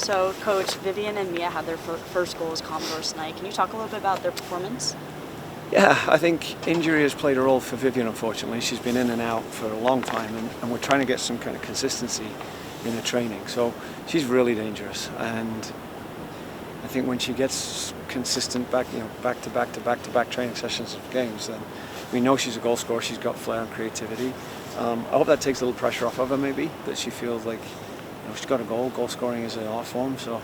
So, Coach, Vivian and Mia had their first goal as Commodores tonight. Can you talk a little bit about their performance? Yeah, I think injury has played a role for Vivian, unfortunately. She's been in and out for a long time, and we're trying to get some kind of consistency in her training. So she's really dangerous, and I think when she gets consistent back to back training sessions of games, then we know she's a goal scorer. She's got flair and creativity. I hope that takes a little pressure off of her, maybe, that she feels like she's got a goal. Goal scoring is an art form. So,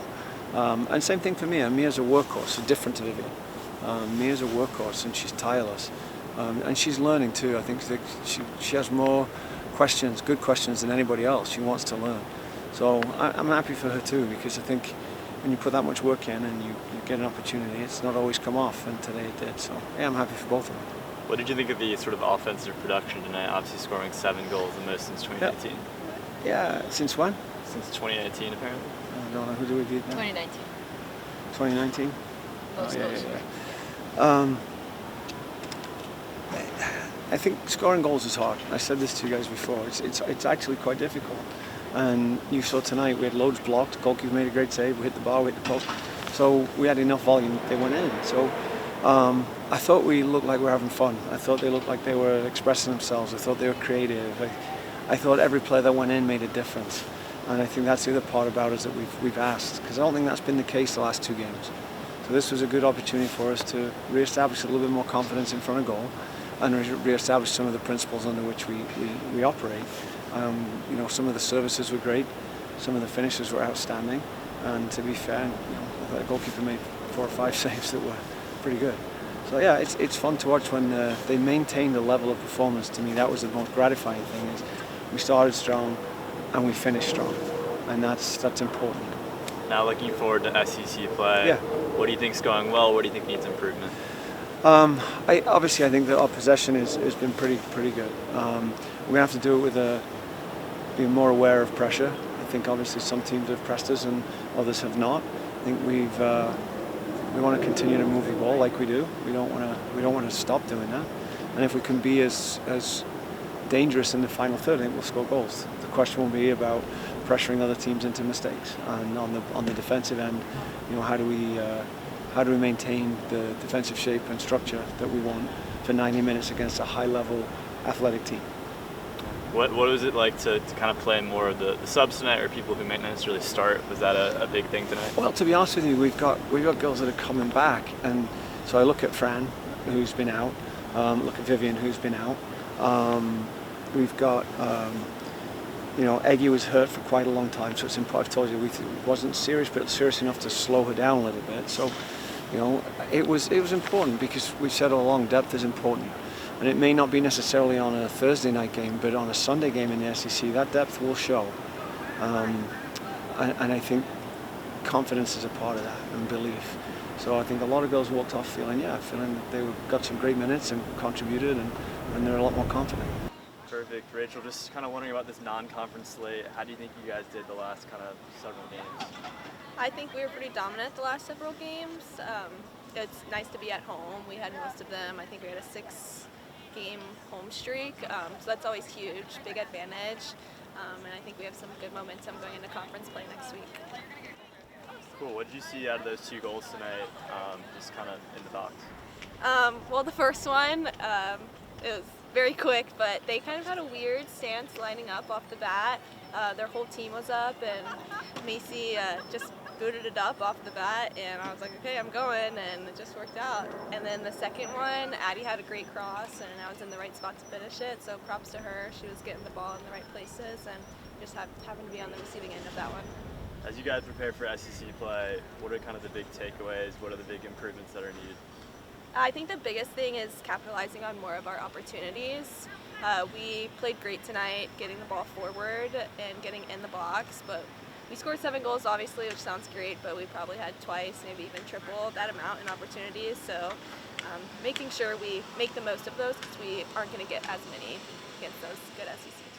and same thing for Mia. Mia's a workhorse, so different to Vivian. Mia's a workhorse, and she's tireless, and she's learning too. I think that she has more questions, good questions, than anybody else. She wants to learn. So I'm happy for her too, because I think when you put that much work in and you get an opportunity, it's not always come off, and today it did. So yeah, I'm happy for both of them. What did you think of the sort of offensive production tonight? Obviously scoring 7 goals, the most since 2019. Yeah, since when? Since 2019, apparently. I don't know, who do we beat now? 2019. 2019? Most goals. I think scoring goals is hard. I said this to you guys before. It's actually quite difficult. And you saw tonight we had loads blocked. Goalkeeper made a great save. We hit the bar, we hit the post. So we had enough volume. They went in. So I thought we looked like we were having fun. I thought they looked like they were expressing themselves. I thought they were creative. I thought every player that went in made a difference. And I think that's the other part about us that we've asked, because I don't think that's been the case the last 2 games. So this was a good opportunity for us to re-establish a little bit more confidence in front of goal, and re-establish some of the principles under which we operate. Some of the services were great, some of the finishes were outstanding, and to be fair, the goalkeeper made 4 or 5 saves that were pretty good. So yeah, it's fun to watch when they maintain the level of performance. To me, that was the most gratifying thing. Is we started strong and we finished strong, and that's important. Now looking forward to SEC play, yeah. What do you think's going well? What do you think needs improvement? I think that our possession has been pretty good. We're gonna have to do it with being more aware of pressure. I think obviously some teams have pressed us and others have not. I think we want to continue to move the ball like we do. We don't want to stop doing that. And if we can be as dangerous in the final third, I think we'll score goals. The question will be about pressuring other teams into mistakes. And on the defensive end, how do we maintain the defensive shape and structure that we want for 90 minutes against a high-level athletic team? What was it like to kind of play more of the subs tonight, or people who might not necessarily start? Was that a big thing tonight? Well, to be honest with you, we've got girls that are coming back, and so I look at Fran, who's been out. Look at Vivian, who's been out. We've got Eggy was hurt for quite a long time, so it's important. I've told you it wasn't serious, but serious enough to slow her down a little bit. So it was important, because we've said all along, depth is important. And it may not be necessarily on a Thursday night game, but on a Sunday game in the SEC, that depth will show. And I think confidence is a part of that, and belief. So I think a lot of girls walked off feeling they got some great minutes and contributed, and they're a lot more confident. Perfect. Rachel, just kind of wondering about this non-conference slate. How do you think you guys did the last kind of several games? I think we were pretty dominant the last several games. It's nice to be at home. We had most of them. I think we had a 6-game home streak, so that's always huge, big advantage. And I think we have some good momentum going into conference play next week. Cool. What did you see out of those 2 goals tonight, just kind of in the box? Well, the first one, it was very quick, but they kind of had a weird stance lining up off the bat. Their whole team was up, and Macy just booted it up off the bat, and I was like, okay, I'm going, and it just worked out. And then the second one, Addie had a great cross, and I was in the right spot to finish it, so props to her. She was getting the ball in the right places, and just happened to be on the receiving end of that one. As you guys prepare for SEC play, what are kind of the big takeaways? What are the big improvements that are needed? I think the biggest thing is capitalizing on more of our opportunities. We played great tonight, getting the ball forward and getting in the box, but we scored 7 goals, obviously, which sounds great, but we probably had twice, maybe even triple that amount in opportunities. So making sure we make the most of those, because we aren't going to get as many against those good SEC